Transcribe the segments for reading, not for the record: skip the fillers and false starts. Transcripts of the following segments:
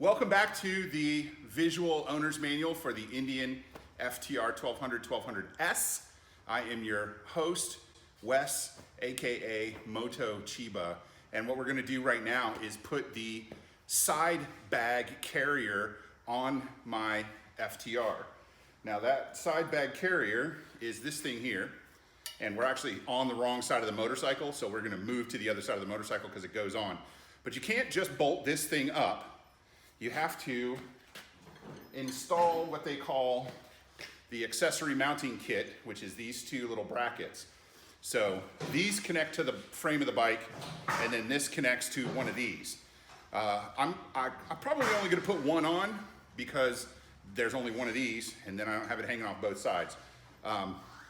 Welcome back to the visual owner's manual for the Indian FTR 1200-1200S. I am your host, Wes, aka Moto Chiba. And what we're gonna do right now is put the side bag carrier on my FTR. Now that side bag carrier is this thing here, and we're actually on the wrong side of the motorcycle, so we're gonna move to the other side of the motorcycle because it goes on. But you can't just bolt this thing up. You have to install what they call the Accessory Mounting Kit, which is these two little brackets. So these connect to the frame of the bike, and then this connects to one of these. I'm probably only gonna put one on because there's only one of these, and then I don't have it hanging off both sides.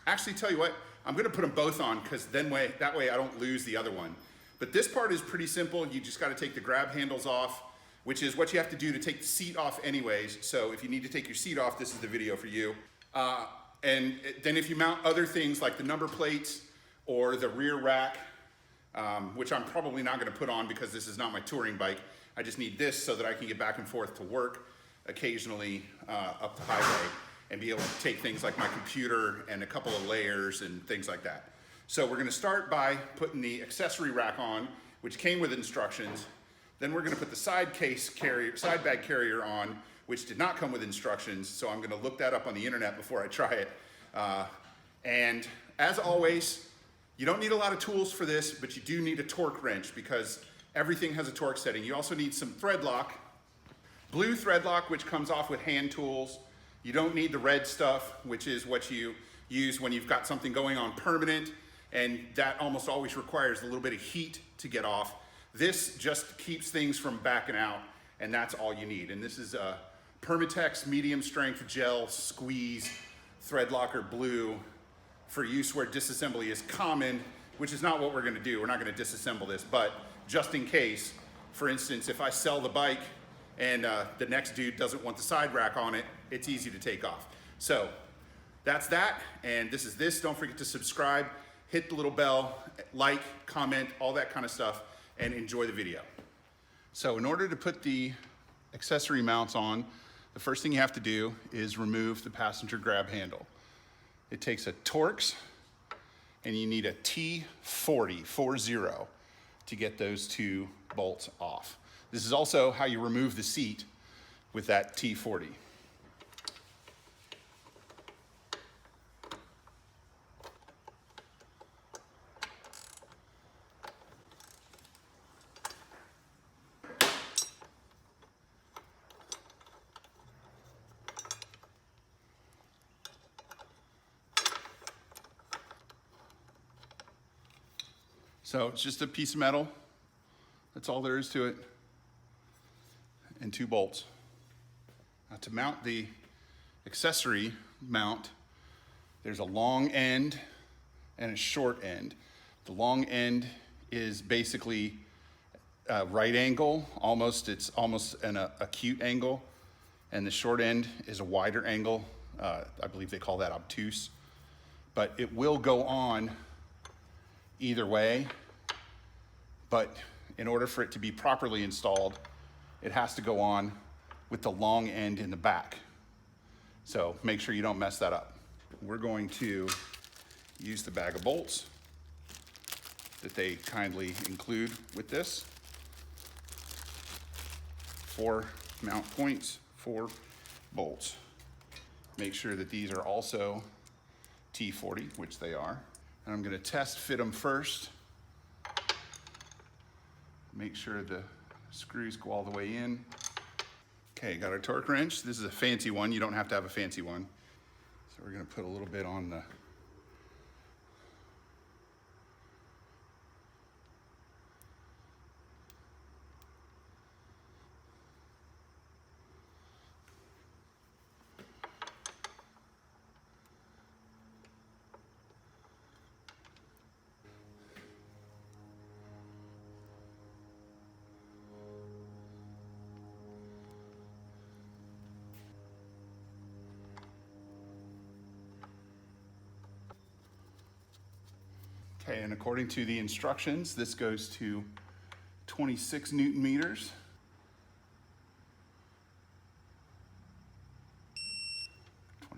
Actually, tell you what, I'm gonna put them both on because that way I don't lose the other one. But this part is pretty simple. You just gotta take the grab handles off, which is what you have to do to take the seat off anyways. So if you need to take your seat off, this is the video for you. And then if you mount other things like the number plates or the rear rack, which I'm probably not gonna put on because this is not my touring bike. I just need this so that I can get back and forth to work occasionally up the highway and be able to take things like my computer and a couple of layers and things like that. So we're gonna start by putting the accessory rack on, which came with instructions. Then we're gonna put the side bag carrier on, which did not come with instructions, so I'm gonna look that up on the internet before I try it. And as always, you don't need a lot of tools for this, but you do need a torque wrench because everything has a torque setting. You also need some thread lock, blue thread lock, which comes off with hand tools. You don't need the red stuff, which is what you use when you've got something going on permanent, and that almost always requires a little bit of heat to get off. This just keeps things from backing out, and that's all you need. And this is a Permatex medium strength gel squeeze thread locker blue for use where disassembly is common, which is not what we're gonna do. We're not gonna disassemble this, but just in case, for instance, if I sell the bike and the next dude doesn't want the side rack on it, it's easy to take off. So that's that, and this is this. Don't forget to subscribe, hit the little bell, like, comment, all that kind of stuff, and enjoy the video. So in order to put the accessory mounts on, the first thing you have to do is remove the passenger grab handle. It takes a Torx, and you need a T40, 40, to get those two bolts off. This is also how you remove the seat with that T40. So it's just a piece of metal. That's all there is to it. And two bolts. Now to mount the accessory mount, there's a long end and a short end. The long end is basically a right angle, it's almost an acute angle. And the short end is a wider angle. I believe they call that obtuse. But it will go on either way, but in order for it to be properly installed, it has to go on with the long end in the back. So make sure you don't mess that up. We're going to use the bag of bolts that they kindly include with this. 4 mount points, 4 bolts. Make sure that these are also T40, which they are. And I'm gonna test fit them first. Make sure the screws go all the way in. Okay, got our torque wrench. This is a fancy one. You don't have to have a fancy one. So we're gonna put a little bit on the Okay, and according to the instructions, this goes to 26 Newton meters.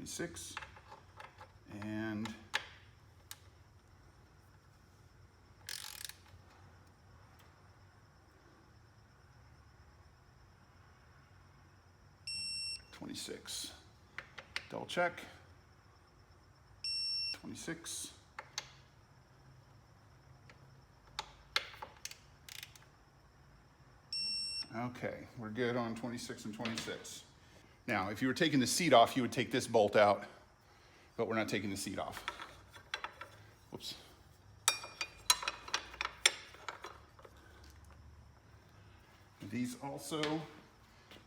26, and 26. Double check. 26. Okay, we're good on 26 and 26. Now, if you were taking the seat off, you would take this bolt out, but we're not taking the seat off. Whoops. These also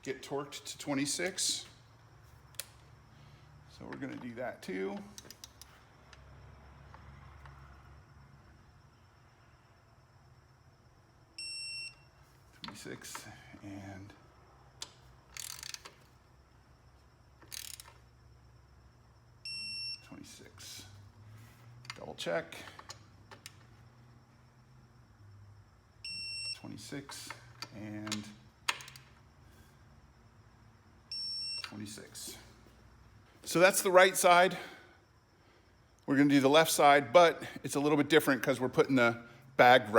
get torqued to 26. So we're gonna do that too. And 26. Double check. 26 and 26. So that's the right side. We're gonna do the left side, but it's a little bit different because we're putting the bag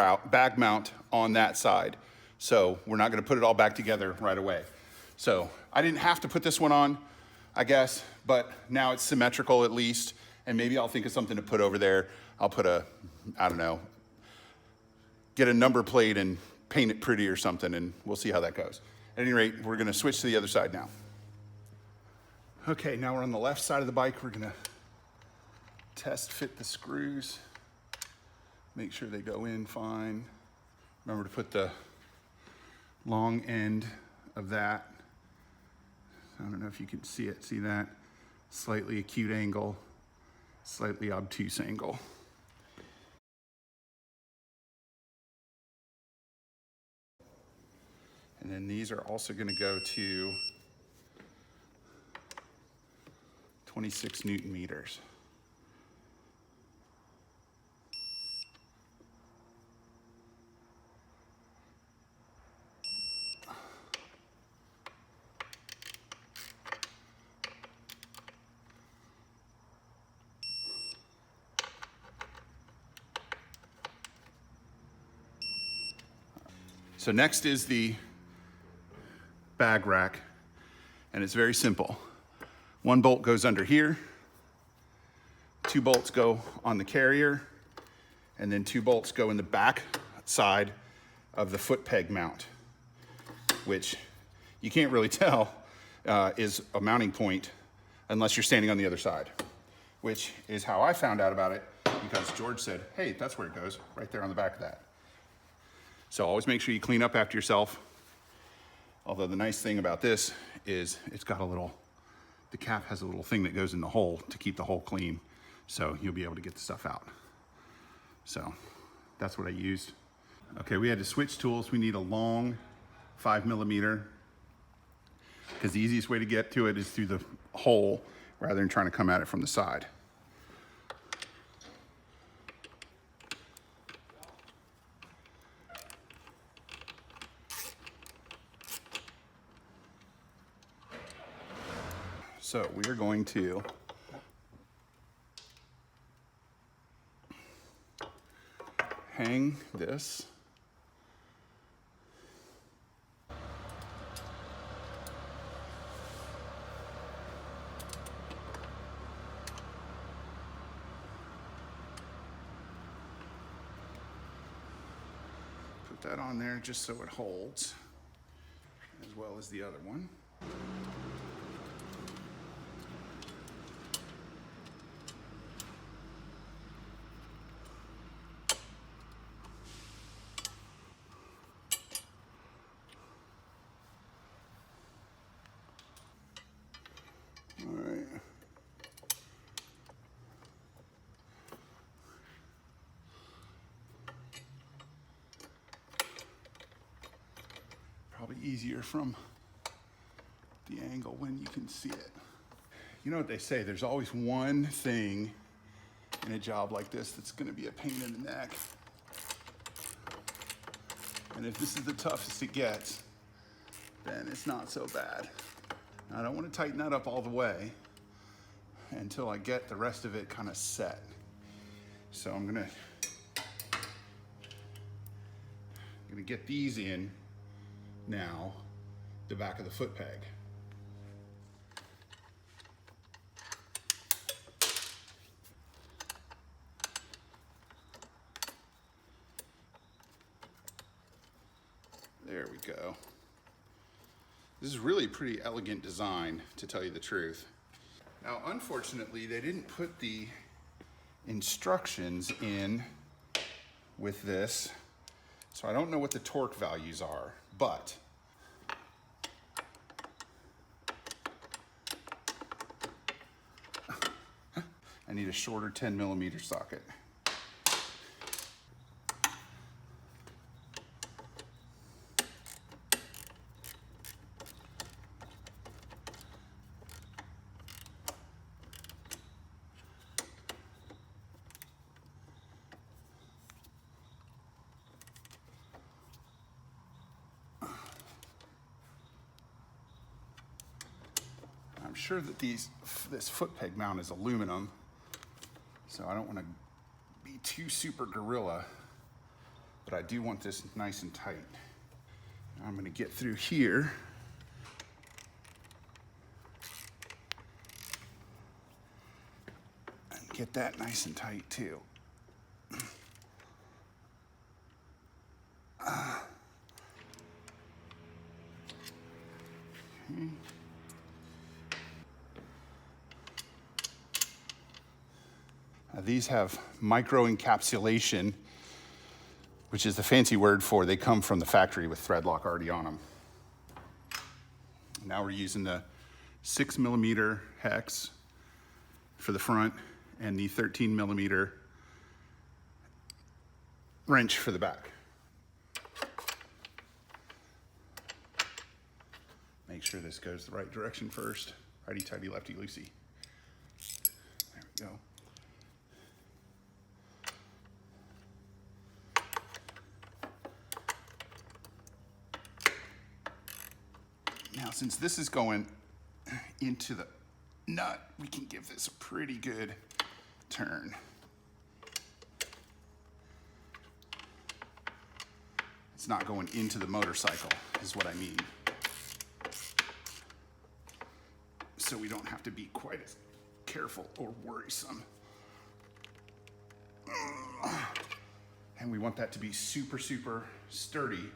mount on that side. So we're not gonna put it all back together right away. So I didn't have to put this one on, I guess, but now it's symmetrical at least, and maybe I'll think of something to put over there. I'll put I don't know, get a number plate and paint it pretty or something, and we'll see how that goes. At any rate, we're gonna switch to the other side now. Okay, now we're on the left side of the bike. We're gonna test fit the screws, make sure they go in fine. Remember to put the long end of that. I don't know if you can see it. See that? Slightly acute angle, slightly obtuse angle. And then these are also going to go to 26 Newton meters. So next is the bag rack, and it's very simple. One bolt goes under here, 2 bolts go on the carrier, and then 2 bolts go in the back side of the foot peg mount, which you can't really tell is a mounting point unless you're standing on the other side, which is how I found out about it, because George said, hey, that's where it goes, right there on the back of that. So always make sure you clean up after yourself. Although the nice thing about this is it's got the cap has a little thing that goes in the hole to keep the hole clean. So you'll be able to get the stuff out. So that's what I used. Okay, we had to switch tools. We need a long 5mm, because the easiest way to get to it is through the hole rather than trying to come at it from the side. So we are going to hang this put that on there just so it holds, as well as the other one. Probably easier from the angle when you can see it. You know what they say, there's always one thing in a job like this that's gonna be a pain in the neck. And if this is the toughest it gets, then it's not so bad. I don't want to tighten that up all the way. until I get the rest of it kind of set. So I'm gonna get these in now, the back of the foot peg. There we go. This is really a pretty elegant design, to tell you the truth. Now, unfortunately, they didn't put the instructions in with this, so I don't know what the torque values are, but I need a shorter 10mm socket. I'm sure that this foot peg mount is aluminum, so I don't want to be too super gorilla, but I do want this nice and tight. I'm going to get through here. And get that nice and tight too. Okay. These have micro encapsulation, which is the fancy word for they come from the factory with thread lock already on them. Now we're using the 6mm hex for the front and the 13mm wrench for the back. Make sure this goes the right direction first. Righty tighty, lefty loosey. There we go. Now, since this is going into the nut, we can give this a pretty good turn. It's not going into the motorcycle, is what I mean. So we don't have to be quite as careful or worrisome. And we want that to be super, super sturdy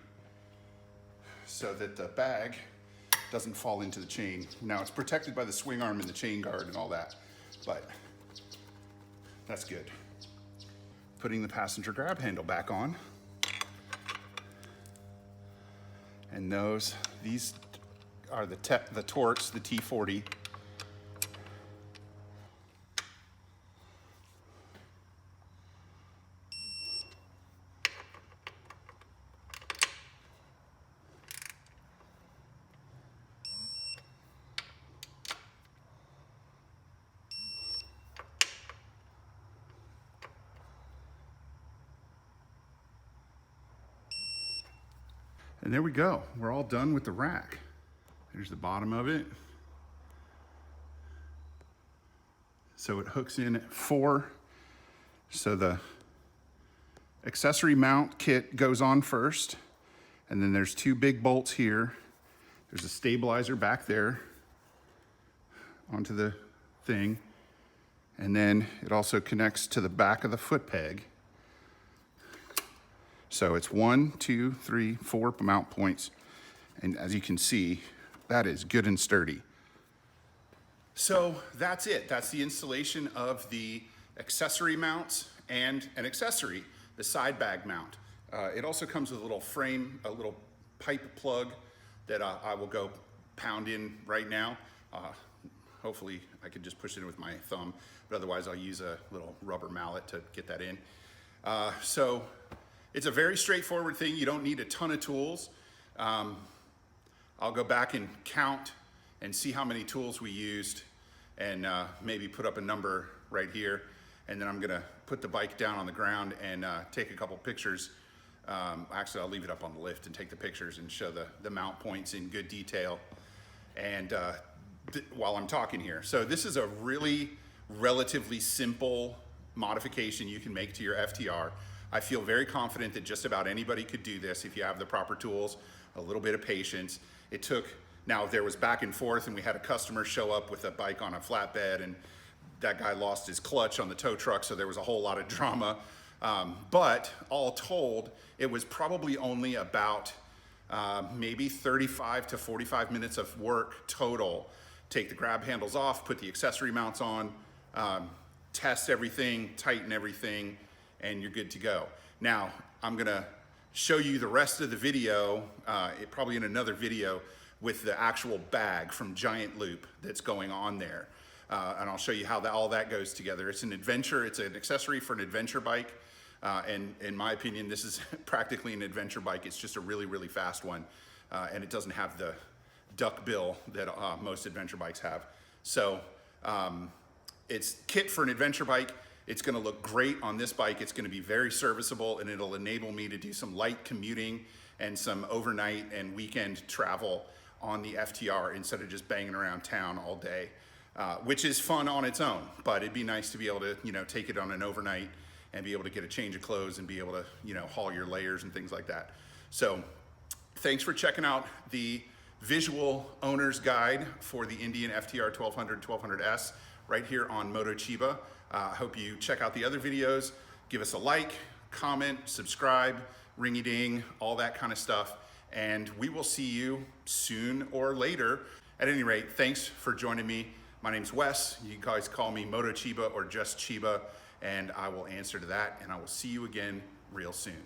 so that the bag doesn't fall into the chain. Now, it's protected by the swing arm and the chain guard and all that, but that's good. Putting the passenger grab handle back on. And these are the Torx, the T40. And there we go. We're all done with the rack. There's the bottom of it. So it hooks in at 4. So the accessory mount kit goes on first. And then there's 2 big bolts here. There's a stabilizer back there onto the thing. And then it also connects to the back of the foot peg. So it's 1, 2, 3, 4 mount points. And as you can see, that is good and sturdy. So that's it. That's the installation of the accessory mounts and an accessory, the side bag mount. It also comes with a little frame, a little pipe plug that I will go pound in right now. Hopefully I could just push it in with my thumb, but otherwise I'll use a little rubber mallet to get that in. So it's a very straightforward thing. You don't need a ton of tools. I'll go back and count and see how many tools we used and maybe put up a number right here. And then I'm gonna put the bike down on the ground and take a couple pictures. Actually, I'll leave it up on the lift and take the pictures and show the mount points in good detail and while I'm talking here. So this is a really relatively simple modification you can make to your FTR. I feel very confident that just about anybody could do this if you have the proper tools, a little bit of patience. It took, now there was back and forth, and we had a customer show up with a bike on a flatbed, and that guy lost his clutch on the tow truck, so there was a whole lot of drama. But all told, it was probably only about maybe 35 to 45 minutes of work total. Take the grab handles off, put the accessory mounts on, test everything, tighten everything, and you're good to go. Now, I'm gonna show you the rest of the video, probably in another video, with the actual bag from GiantLoop that's going on there. And I'll show you how all that goes together. It's an adventure, it's an accessory for an adventure bike. And in my opinion, this is practically an adventure bike. It's just a really, really fast one. And it doesn't have the duck bill that most adventure bikes have. So it's kit for an adventure bike. It's gonna look great on this bike. It's gonna be very serviceable, and it'll enable me to do some light commuting and some overnight and weekend travel on the FTR instead of just banging around town all day, which is fun on its own. But it'd be nice to be able to, take it on an overnight and be able to get a change of clothes and be able to, haul your layers and things like that. So thanks for checking out the visual owner's guide for the Indian FTR 1200, 1200S right here on MotoChiba. I hope you check out the other videos. Give us a like, comment, subscribe, ringy ding, all that kind of stuff. And we will see you soon or later. At any rate, thanks for joining me. My name's Wes. You guys call me MotoChiba or just Chiba, and I will answer to that, and I will see you again real soon.